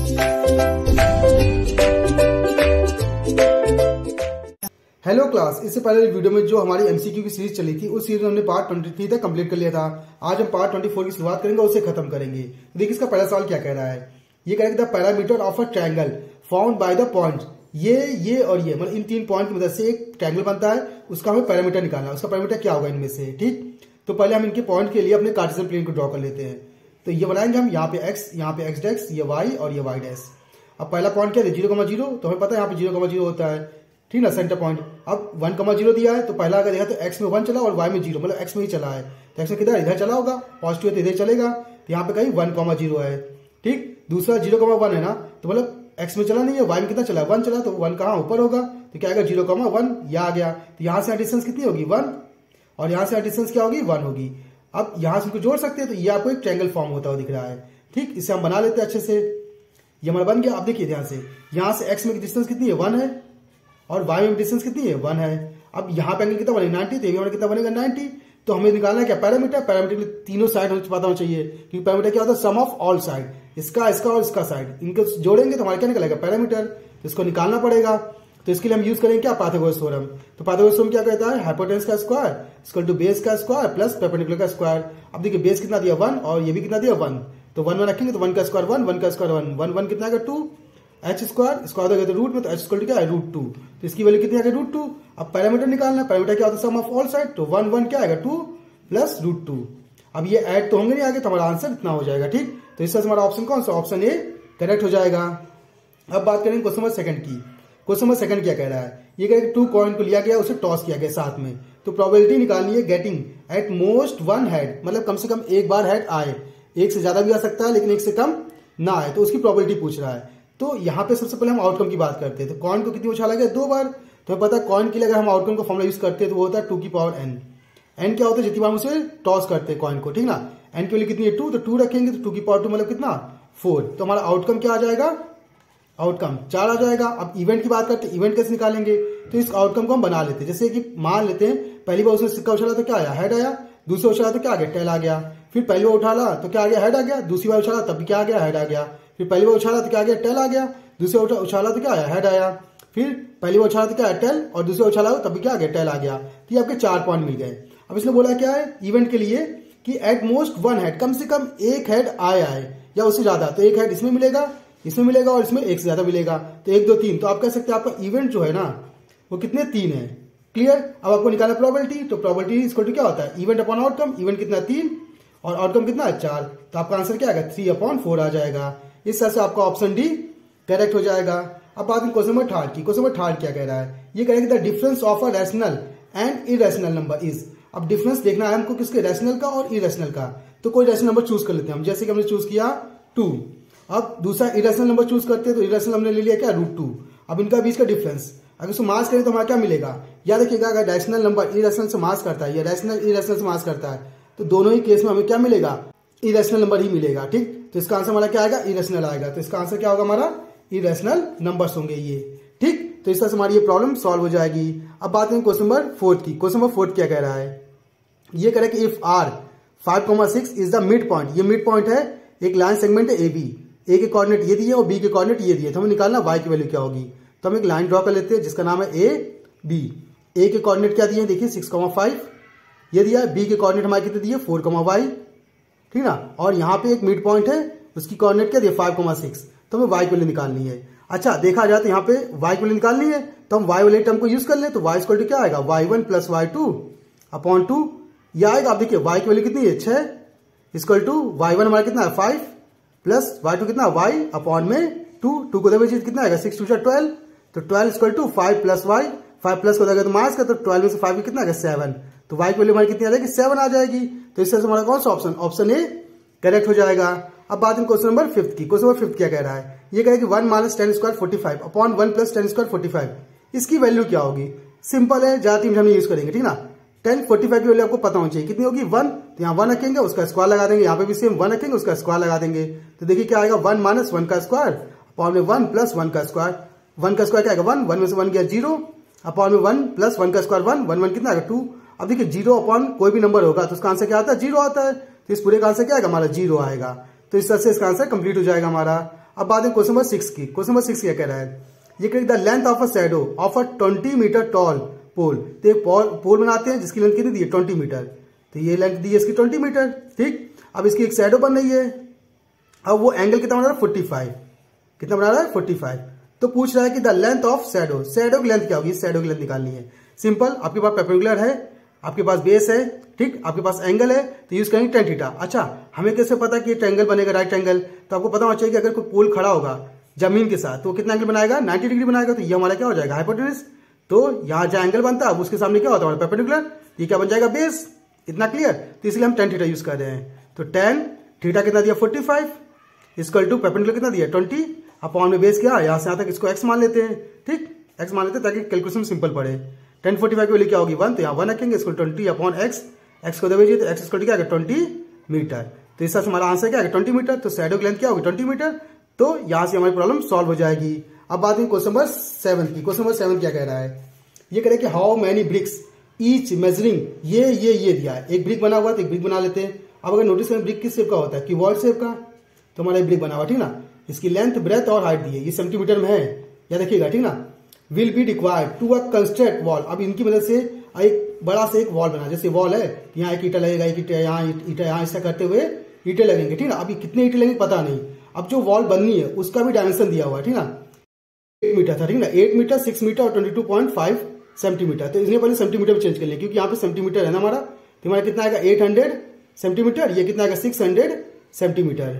Hello class, इससे पहले video में जो हमारी एमसीक्यू की सीरीज चली थी उस सीरीज में हमने पार्ट 23 तक कंप्लीट कर लिया था। आज हम पार्ट 24 की शुरुआत करेंगे और उसे खत्म करेंगे। देखिए इसका पहला सवाल क्या कह रहा है। ये कह रहा है the parameter of a triangle found by the point, ये और ये मतलब इन तीन पॉइंट की मदद से एक ट्रायंगल बनता है, उसका हमें पैरामीटर निकालना है। उसका पैरामीटर क्या होगा इनमें से, ठीक। तो पहले हम इनके पॉइंट के लिए अपने कार्टेशियन प्लेन को ड्रॉ कर लेते हैं। तो ये बनाएंगे हम, यहाँ पे एक्स, यहाँ पे एक्स डैश, ये वाई और ये वाई डैश। अब पहला पॉइंट क्या है 0,0, तो हमें पता है यहाँ पे 0,0 होता है, ठीक ना, सेंटर पॉइंट। अब 1,0 दिया है तो पहला अगर देखा तो एक्स में 1 चला और वाई में 0, मतलब एक्स में ही चला है। तो एक्स में किधर इधर चला होगा, पॉजिटिव है तो इधर चलेगा। तो यहाँ पे कहीं 1,0 है, ठीक। दूसरा 0,1 है ना, तो मतलब एक्स में चला नहीं है, वाई में कितना चला है 1 चला, तो 1 कहाँ ऊपर होगा, तो क्या आएगा 0,1, यह आ गया। तो यहाँ से डिस्टेंस कितनी होगी 1, और यहाँ से डिस्टेंस क्या होगी 1 होगी। अब यहाँ से इनको जोड़ सकते हैं तो ये आपको एक ट्रायंगल फॉर्म होता हुआ दिख रहा है, ठीक। इसे हम बना लेते हैं अच्छे से, ये हमारा बन गया। अब देखिए ध्यान से, यहाँ से एक्स में डिस्टेंस कितनी है 1 है और वाई में डिस्टेंस कितनी है 1 है। अब यहाँ पे एंगल कितना बनेगा 90, तो ये हमारा कितना बनेगा 90। तो हमें निकालना है क्या पैरामीटर। पैरामीटर के लिए तीनों साइड हमें पता होना चाहिए, क्योंकि पैरामीटर क्या होता है सम ऑफ ऑल साइड, इसका इसका और इसका साइड, इनको जोड़ेंगे तो हमारा क्या निकलेगा पैरामीटर। तो इसको निकालना पड़ेगा। तो इसके लिए हम यूज करेंगे क्या पाइथागोरस थ्योरम। तो पाइथागोरस थ्योरम क्या कहता है, हाइपोटेनस का स्क्वायर इक्वल टू बेस का स्क्वायर प्लस परपेंडिकुलर का स्क्वायर। अब देखिए बेस कितना दिया 1 और ये भी कितना दिया 1, तो 1 1 रखेंगे तो 1 का स्क्वायर 1, 1 का स्क्वायर 1, 1 1 कितना आएगा 2, एच स्क्वायर देगा तो रूट में, तो एच स्क्वायर क्या है √2, तो इसकी वैल्यू कितनी आ गई √2। अब पैरामीटर निकालना है, पैरामीटर क्या होता है सम ऑफ ऑल साइड, तो 1 1 क्या आएगा 2 प्लस √2। अब ये ऐड तो होंगे नहीं आगे, तो हमारा आंसर इतना हो जाएगा, ठीक। तो इससे हमारा ऑप्शन कौन सा, ऑप्शन ए करेक्ट हो जाएगा। अब बात करेंगे क्वेश्चन नंबर सेकंड की। क्वेश्चन नंबर सेकंड क्या कह रहा है, ये कह रहा है 2 कॉइन को लिया गया, उसे टॉस किया गया साथ में, तो प्रोबेबिलिटी निकालनी है गेटिंग एट मोस्ट 1 हेड, मतलब कम से कम एक बार हेड आए, एक से ज्यादा भी आ सकता है लेकिन एक से कम ना आए, तो उसकी प्रोबेबिलिटी पूछ रहा है। तो यहाँ पे सबसे पहले हम आउटकम की बात करते हैं। तो कॉइन को कितनी उछाला गया 2 बार, तो हमें पता है कॉइन के लिए अगर हम आउटकम का फॉर्मूला यूज करते हैं तो वो होता है 2 की पावर n। n क्या होता है जितनी बार हम उसे टॉस करते हैं कॉइन को, ठीक ना। n की वैल्यू कितनी है 2, तो 2 रखेंगे तो 2 की पावर 2 मतलब कितना 4। तो हमारा आउटकम क्या आ जाएगा, आउटकम 4 आ जाएगा। अब इवेंट की बात करते हैं, इवेंट कैसे निकालेंगे, तो इस आउटकम को हम बना लेते हैं। जैसे कि मान लेते हैं पहली बार उसने सिक्का उछाला तो क्या आया हेड आया, दूसरी उछाला तो क्या आ गया टेल आ गया, फिर पहली बार उछाला तो क्या आ गया हेड आ गया, दूसरी बार उछाला तब भी क्या आ गया हेड आ गया, फिर पहली बार उछाला तो क्या आ गया टेल आ गया, दूसरे उछाला तो क्या आया हेड आया, फिर पहली बार उछाला तो क्या आया टेल, और दूसरे उछाला तब भी क्या आ गया टेल आ गया। तो ये आपके 4 पॉइंट मिल गए। अब इसने बोला क्या है इवेंट के लिए कि एट मोस्ट 1 हेड, कम से कम एक हेड आया है या उससे ज्यादा, तो एक हेड इसमें मिलेगा, इसमें मिलेगा और इसमें एक से ज्यादा मिलेगा, तो 1 2 3। तो आप कह सकते हैं आपका इवेंट जो है ना वो कितने 3 है, क्लियर। अब आपको निकालना प्रोबेबिलिटी, तो प्रोबेबिलिटी इक्वल टू क्या होता है इवेंट अपॉन आउटकम, इवेंट कितना 3 और आउटकम कितना है 4, तो आपका आंसर क्या आएगा 3/4 आ जाएगा। इस तरह से आपका ऑप्शन डी करेक्ट हो जाएगा। अब बात करें क्वेश्चन नंबर 3 की। क्वेश्चन नंबर 3 क्या कह रहा है, ये कह रहा है the difference of a rational and irrational number is. अब डिफरेंस देखना है हमको किसके, रैशनल का और इरेशनल का। तो कोई रैशनल नंबर चूज कर लेते हैं हम, जैसे कि हमने चूज किया 2। अब दूसरा इरेशनल नंबर चूज करते हैं, तो इरेशनल हमने ले लिया क्या √2। अब इनका बीच का डिफरेंस अगर उसको मास करें तो हमारा क्या मिलेगा, याद रखिएगा अगर रैशनल नंबर इरेशनल से मास करता है या रैशनल इरेशनल से मास करता है तो दोनों ही केस में हमें क्या मिलेगा इरेशनल नंबर ही मिलेगा, ठीक। तो इसका आंसर हमारा क्या आएगा इरेशनल आएगा। तो इसका आंसर क्या होगा हमारा इरेशनल नंबर्स होंगे ये, ठीक। तो इस तरह से हमारी ये प्रॉब्लम सॉल्व हो जाएगी। अब बात करें क्वेश्चन नंबर 4 की। क्वेश्चन नंबर 4 क्या कह रहा है, ये कह रहा है कि if r 5,6 is the mid point, ये मिड पॉइंट है, एक लाइन सेगमेंट है AB, ए के कोऑर्डिनेट ये दिए और बी के कोऑर्डिनेट ये दिए, तो हमें निकालना y की वैल्यू क्या होगी। तो हम एक लाइन ड्रॉ कर लेते हैं जिसका नाम है AB। ए के कोऑर्डिनेट क्या दिए देखिए 6,5 ये दिया है, बी के कोऑर्डिनेट हमारे कितने दिए 4,y, ठीक ना, और यहाँ पे एक मिड पॉइंट है उसकी कोऑर्डिनेट क्या दिए 5,6, तो हमें y की वैल्यू निकालनी है। अच्छा देखा जाए तो यहाँ पे y की वैल्यू निकालनी है, तो हम y वाले टर्म को यूज कर ले, तो y इक्वल टू क्या आएगा y1 प्लस y2/2 ये आएगा। आप देखिए y की वैल्यू कितनी है 6 इक्वल टू y1 हमारा कितना है 5 प्लस y2 कितना y/2 को देखिए कितना आएगा 6 2 12, तो 12 equal to 5 plus y, 5 plus को देगा तो माइनस का, तो 12 में से 5 कितना आएगा 7, तो y की वैल्यू हमारी कितनी आ जाएगी 7 आ जाएगी। तो इस तरह से हमारा कौन सा ऑप्शन, ऑप्शन ए करेक्ट हो जाएगा। अब बात करें क्वेश्चन नंबर 5 की। क्वेश्चन नंबर 5 क्या कह रहा है, ये कह रहा है कि 1 minus 10 square 45 upon 1 plus 10 square 45, इसकी वैल्यू क्या होगी। सिंपल है, ज्यादा तीन हम यूज करेंगे, ठीक ना। 10 45 की वैल्यू आपको पता होनी चाहिए, कितनी होगी 1, तो यहाँ 1 रखेंगे उसका स्क्वायर लगा देंगे, यहाँ पे भी सेम 1 रखेंगे उसका स्क्वायर लगा देंगे, तो देखिए क्या आएगा 1 माइनस 1 का स्क्वायर अपॉन में 1 प्लस 1 का स्क्वायर, 1 का स्क्वायर क्या आएगा 1, 1 में से 1 गया 0 अपॉन में 1 प्लस 1 का स्क्वायर 1, 1 1 कितना आएगा 2। अब देखिए 0 अपॉन कोई भी नंबर होगा तो उसका आंसर क्या आता है 0 आता है, तो इस पूरे का आंसर क्या आएगा हमारा 0 आएगा। तो इस तरह से इसका आंसर कंप्लीट हो जाएगा हमारा। अब बात है क्वेश्चन नंबर 6 की। क्वेश्चन नंबर 6 क्या कह रहा है, ये कह द लेंथ ऑफ अ शैडो ऑफ अ 20 मीटर टॉल पोल। तो एक पोल बनाते हैं जिसकी लेंथ कितनी दी है 20 मीटर, तो ये लेंथ दी है इसकी 20 मीटर। ठीक, अब इसकी एक शैडो बन रही है। अब वो एंगल कितना बना रहा है 45, कितना बना रहा है 45। तो पूछ रहा है कि the length of shadow, shadow की लेंथ क्या होगी, शैडो की लेंथ निकालनी है। सिंपल, आपके पास परपेंडिकुलर है, आपके पास बेस है, ठीक, आपके पास एंगल है, तो यूज करेंगे टेन थीटा। अच्छा, हमें कैसे पता कि ये ट्रायंगल बनेगा राइट एंगल, तो आपको पता होना चाहिए कि अगर कोई पोल खड़ा होगा जमीन के साथ तो वो कितना एंगल बनाएगा 90 डिग्री बनाएगा। तो ये हमारा क्या हो जाएगा हाइपोटेनस। तो यहाँ जहाँ एंगल बनता है उसके सामने क्या होता है हमारा परपेंडिकुलर, ये क्या बन जाएगा बेस। इतना क्लियर, तो इसलिए हम टेन थीटा यूज कर रहे हैं। तो टेन थीटा कितना दिया 45 इक्वल टू परपेंडिकुलर कितना दिया 20 अपॉन में बेस क्या, यहाँ से यहाँ तक इसको x मान लेते हैं। ठीक, x मान लेते हैं ताकि कैलकुलेशन सिंपल पड़े। 1045 की वैल्यू क्या होगी 1, तो यहाँ 1 रखेंगे, इसको 20 अपॉन x, x को दे तो x इक्वल टू क्या है 20 मीटर। तो इस हमारा आंसर क्या है 20 मीटर। तो शैडो की लेंथ क्या होगी 20 मीटर। तो यहाँ से हमारी प्रॉब्लम सॉल्व हो जाएगी। अब बात है क्वेश्चन नंबर 7 की। क्वेश्चन नंबर 7 क्या कह रहा है, ये कह रहा है कि how many bricks each measuring, ये दिया है, एक ब्रिक बना हुआ तो एक ब्रिक बना लेते हैं। अब अगर नोटिस करें ब्रिक किस शेप का होता है, कीबोर्ड शेप का, तो हमारा ब्रिक बना हुआ, ठीक ना। इसकी लेंथ ब्रेथ और हाइट दी है, ये सेंटीमीटर में है, या देखिएगा, ठीक ना। Will be required to a construct wall, अब इनकी मदद से एक बड़ा से एक वॉल बना, जैसे वॉल है यहाँ एक ईटा लगेगा, एक ईटा यहाँ, ईटा यहाँ, ऐसा करते हुए ईटे लगेंगे, ठीक ना। अभी कितने ईटे लगेंगे पता नहीं। अब जो वॉल बननी है उसका भी डायमेंशन दिया हुआ है, ठीक ना। 8 मीटर था, ठीक ना, 8 मीटर 6 मीटर और 22.5 सेंटीमीटर। तो इसने पहले सेंटीमीटर में चेंज कर लिया, क्योंकि यहाँ पे सेंटीमीटर है ना हमारा। तो हमारा कितना आएगा 800 सेंटीमीटर, ये कितना आएगा 600 सेंटीमीटर।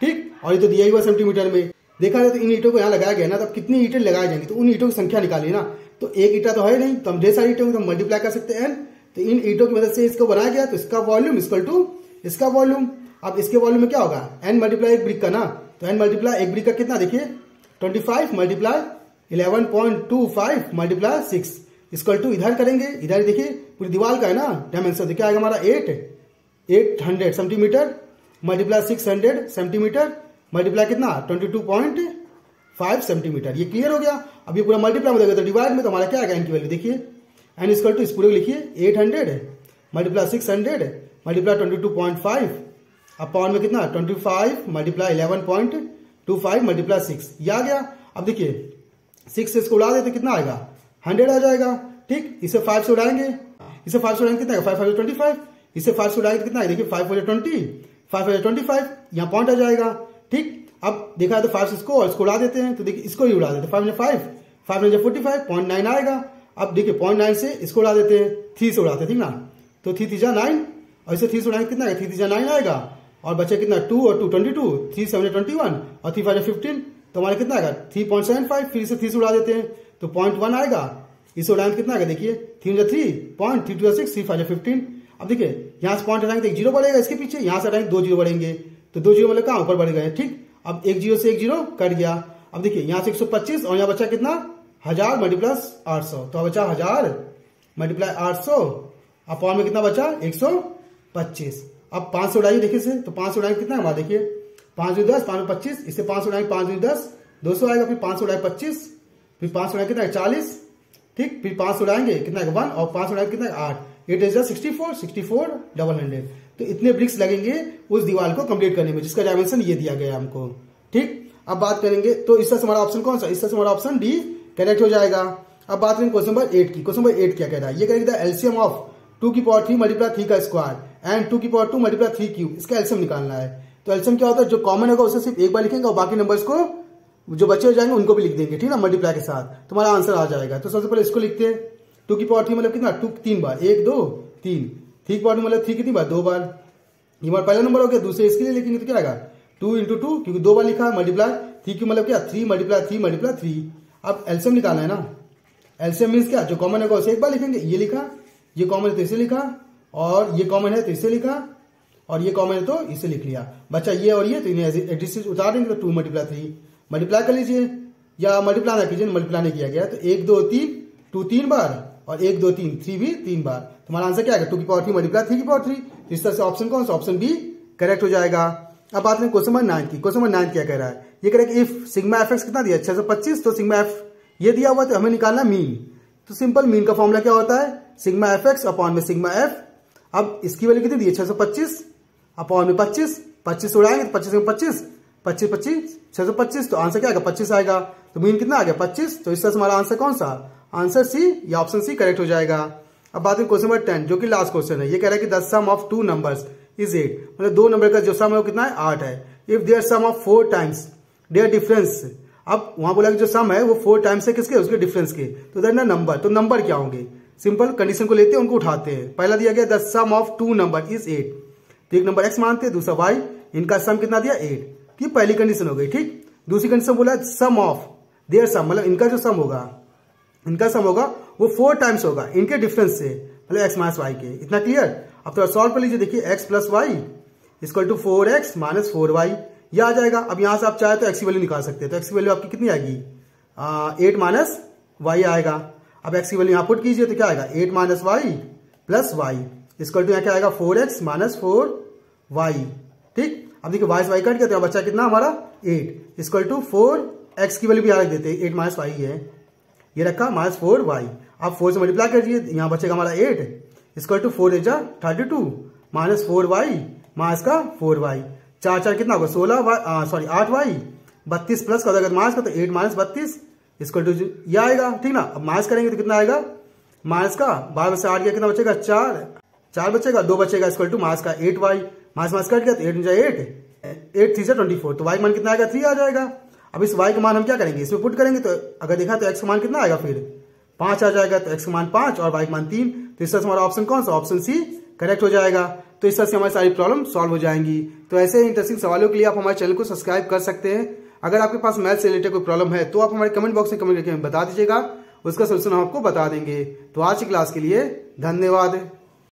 ठीक, और ये तो दिया ही हुआ सेंटीमीटर में। देखा जाए तो इन ईटों को यहाँ लगाया गया ना, तो कितनी ईंटें लगाई जाएंगी, तो उन ईटों की संख्या निकालिए ना। तो एक ईटा तो है नहीं, तो हम ढेर सारी ईटों को मल्टीप्लाई कर सकते हैं n। तो इन ईटों की मदद से इसको बनाया गया, तो इसका वॉल्यूम इक्वल टू इसका वॉल्यूम। अब इसके वॉल्यूम में क्या होगा n मल्टीप्लाई एक ब्रिक का ना, तो n मल्टीप्लाई एक ब्रिक का कितना देखिए 25 मल्टीप्लाई 11.25 मल्टीप्लाई 6 इक्वल टू, इधर करेंगे, इधर देखिए पूरी दीवार का है ना डायमेंशन, तो क्या आएगा हमारा 800 सेंटीमीटर मल्टीप्लाई 600 सेंटीमीटर मल्टीप्लाई कितना 22.5 सेंटीमीटर। ये क्लियर हो गया। अब ये पूरा मल्टीप्लाई में देगा तो डिवाइड में, तो हमारा क्या आएगा n की वैल्यू देखिए, n इक्वल टू इस पूरे को लिखिए 800 मल्टीप्लाई 600 मल्टीप्लाई 22.5 अपॉन में कितना 25 मल्टीप्लाई 11.25 मल्टीप्लाई 6, ये आ गया। अब देखिए 6 से इसको उड़ा देते कितना आएगा 100 आ जाएगा। ठीक, इसे 5 से उड़ाएंगे, इसे 5 से उड़ाएंगे कितना आएगा 5 25, इसे 5 से उड़ाएंगे कितना है देखिए 5 20 5 25, यहाँ पॉइंट आ जाएगा। ठीक, अब देखा तो 5 इसको और इसको उड़ा देते हैं, तो देखिए इसको ही उड़ा देते हैं 5 5 45 0.9 आएगा। अब देखिए 0.9 से इसको उड़ा देते हैं, 3 से उड़ाते हैं, ठीक ना। तो 3 3 9 और इसे 3 से उड़ाएंगे कितना आएगा 3 3 9 आएगा, और बचे कितना 2 और 2 22, 3 7 21 और 3 5 15, तो हमारा कितना आएगा 3.75। फिर इसे 3 से उड़ा देते हैं तो 0.1 आएगा, इसे उड़ाएंगे कितना आएगा देखिए 3 3 पॉइंट 3 2 6 3 5 15। अब देखिए यहाँ से पॉइंट हटाएंगे तो एक जीरो बढ़ेगा इसके पीछे, यहाँ से हटाएंगे 2 जीरो बढ़ेंगे, तो 2 जीरो मतलब कहाँ ऊपर बढ़ गए। ठीक, अब एक जीरो से एक जीरो कट गया। अब देखिए यहाँ से 125 और यहाँ बचा कितना 1000 मल्टीप्लाई 800, तो बचा 1000 मल्टीप्लाई 800 अपॉन में कितना बचा 125। अब 5 से उड़ाइए देखिए से, तो 5 से उड़ाएंगे कितना हमारा देखिए 5 10 5 25, इससे 5 से उड़ाएंगे 5 10 200 आएगा, फिर 5 से उड़ाए 25, फिर 5 से उड़ाए कितना 40। ठीक, फिर 5 से उड़ाएंगे कितना 1 और 5 से उड़ाएंगे कितना 8, 8 इज 64 डबल 100। तो इतने ब्रिक्स लगेंगे उस दीवार को कंप्लीट करने में, जिसका डायमेंशन ये दिया गया हमको। ठीक, अब बात करेंगे तो इससे हमारा ऑप्शन कौन सा, इससे हमारा ऑप्शन डी करेक्ट हो जाएगा। अब बात करेंगे क्वेश्चन नंबर 8 की। क्वेश्चन नंबर 8 क्या कह रहा है, ये करेंगे द एलसीएम ऑफ 2 की पावर 3 मल्टीप्लाई 3 का स्क्वायर एंड 2 की पावर 2 मल्टीप्लाई 3 क्यूब, इसका एलसीएम निकालना है। तो एलसीएम क्या होता है, जो कॉमन होगा उसे सिर्फ एक बार लिखेंगे और बाकी नंबर्स को जो बचे हो जाएंगे उनको भी लिख देंगे, ठीक ना, मल्टीप्लाई के साथ, तो हमारा आंसर आ जाएगा। तो सबसे पहले इसको लिखते हैं 2 की पावर 3 मतलब कितना 2 3 बार 1 2 3, 3 की पावर मतलब 3 कितनी बार 2 बार, ये हमारा पहला नंबर हो गया। दूसरे इसके लिए लिखेंगे तो क्या आएगा 2 × 2 क्योंकि 2 बार लिखा है मल्टीप्लाई 3 की मतलब क्या 3 मल्टीप्लाई 3 मल्टीप्लाई 3। अब एलसीएम निकालना है ना, एलसीएम मीन्स क्या जो कॉमन होगा उसे एक बार लिखेंगे, ये लिखा, ये कॉमन है तो इसे लिखा, और ये कॉमन है तो इसे लिखा, और ये कॉमन है तो इसे लिख लिया। बच्चा ये और ये तो इन्हें एडिशन उतार देंगे तो 2 मल्टीप्लाई 3 मल्टीप्लाई कर लीजिए, या मल्टीप्लाई ना कीजिए, मल्टीप्लाई नहीं किया गया तो 1 2 3 2 3 बार और 1 2 3 3 भी 3 बार। तुम्हारा आंसर क्या आएगा 2 की पावर 3 मल्टीप्लाई 3 की पावर 3। तो इस तरह से ऑप्शन कौन सा ऑप्शन बी करेक्ट हो जाएगा। अब बात करें क्वेश्चन नंबर 9 की। क्वेश्चन नंबर 9 क्या कह रहा है, ये कह रहा है कि इफ सिग्मा एफ एक्स कितना दिया 625, तो सिग्मा एफ ये दिया हुआ तो हमें निकालना मीन। तो सिंपल मीन का फॉर्मूला क्या होता है सिग्मा एफ एक्स अपॉन में सिग्मा एफ। अब इसकी वैल्यू कितनी दी है 625 अपॉन में 25 उड़ाएंगे तो 25 में 25 25 25 625, तो आंसर क्या आएगा 25 आएगा। तो मीन कितना आ गया 25। तो इस तरह से हमारा आंसर कौन सा, आंसर सी या ऑप्शन सी करेक्ट हो जाएगा। अब बात करें क्वेश्चन नंबर 10 जो कि लास्ट क्वेश्चन है। ये कह रहा है कि the sum of two numbers is 8, मतलब दो नंबर का जो सम है वो कितना है 8 है। If there sum of 4 times there difference, अब वहां बोला कि जो सम है वो 4 टाइम्स है किसके, उसके डिफरेंस के। तो देयर ना नंबर, तो नंबर क्या होंगे, सिंपल कंडीशन को लेते हैं उनको उठाते हैं। पहला दिया गया the sum of two number is 8, तो एक नंबर x मानते हैं, दूसरा y, इनका सम कितना दिया 8, ये पहली कंडीशन हो गई। ठीक, दूसरी कंडीशन बोला सम ऑफ देयर सम, मतलब इनका जो सम होगा, इनका सम होगा वो 4 टाइम्स होगा इनके डिफरेंस से, मतलब x माइनस वाई के। इतना क्लियर। अब थोड़ा सॉल्व कर लीजिए, देखिए x plus y equal to 4x minus 4y, ये आ जाएगा। अब यहां से आप चाहे तो x की वैल्यू निकाल सकते हैं, तो x की वैल्यू आपकी कितनी आएगी 8 माइनस वाई आएगा। अब x की वैल्यू यहां पुट कीजिए तो क्या आएगा 8 minus y plus y equal to यहाँ क्या आएगा 4x माइनस 4y। ठीक, अब देखिए y से y कट गया तो बच्चा कितना हमारा 8 इक्वल टू 4x की वैल्यू भी रख देते हैं, 8 माइनस वाई है, ये रखा माइनस 4y। अब 4 से मल्टीप्लाई करिए, यहाँ बचेगा हमारा 8 इक्वल टू 4 जा 32 माइनस 4y माइनस का 4y, 4 4 कितना होगा 16 सॉरी 8y, 32 प्लस का अगर माइनस का तो 8 माइनस 32 इक्वल टू ये आएगा। ठीक ना, अब माइनस करेंगे तो कितना आएगा माइनस का 12 में से 8 गया कितना बचेगा 4 बचेगा, 2 बचेगा इक्वल टू माइनस का 8y, माइनस माइनस कट गया तो 8 8 3 से 24, तो y मान कितना आएगा 3 आ जाएगा। अब इस y का मान हम क्या करेंगे, इसमें पुट करेंगे, तो अगर देखा तो x का मान कितना आएगा फिर 5 आ जाएगा, तो x का मान 5 और y का मान 3, तो इस तरह से हमारा ऑप्शन कौन सा, ऑप्शन सी करेक्ट हो जाएगा। तो इस तरह से हमारी सारी प्रॉब्लम सॉल्व हो जाएंगी। तो ऐसे इंटरेस्टिंग सवालों के लिए आप हमारे चैनल को सब्सक्राइब कर सकते हैं। अगर आपके पास मैथ से रिलेटेड कोई प्रॉब्लम है तो आप हमारे कमेंट बॉक्स में कमेंट करके बता दीजिएगा, उसका सोल्यूशन हम आपको बता देंगे। तो आज की क्लास के लिए धन्यवाद।